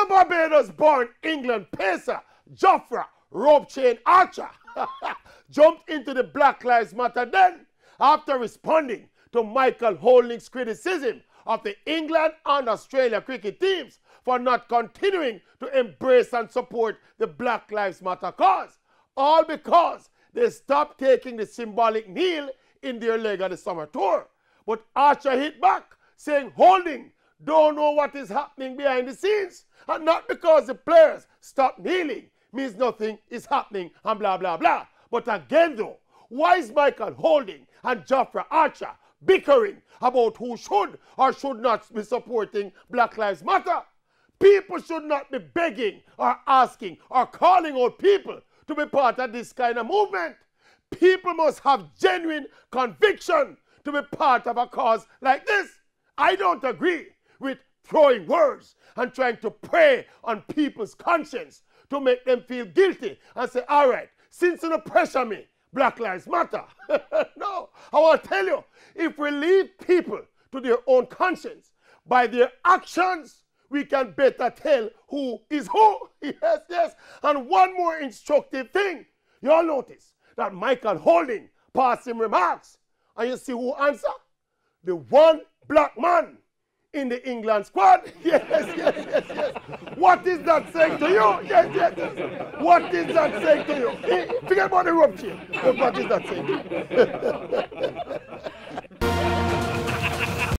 Barbados-born England pacer Jofra Rope-Chain Archer jumped into the Black Lives Matter den after responding to Michael Holding's criticism of the England and Australia cricket teams for not continuing to embrace and support the Black Lives Matter cause, all because they stopped taking the symbolic kneel in their leg of the summer tour. But Archer hit back, saying Holding don't know what is happening behind the scenes, and not because the players stop kneeling means nothing is happening and blah, blah, blah. But again though, why is Michael Holding and Jofra Archer bickering about who should or should not be supporting Black Lives Matter? People should not be begging or asking or calling out people to be part of this kind of movement. People must have genuine conviction to be part of a cause like this. I don't agree with throwing words and trying to prey on people's conscience to make them feel guilty and say, all right, since you don't pressure me, Black Lives Matter. No, I want to tell you, if we leave people to their own conscience, by their actions, we can better tell who is who. Yes, yes. And one more instructive thing. You all notice that Michael Holding passed him remarks. And you see who answer? The one black man in the England squad. Yes, yes, yes, yes. What is that saying to you? Yes, yes, yes. What is that saying to you? Forget about the rupture. But what is that saying to you?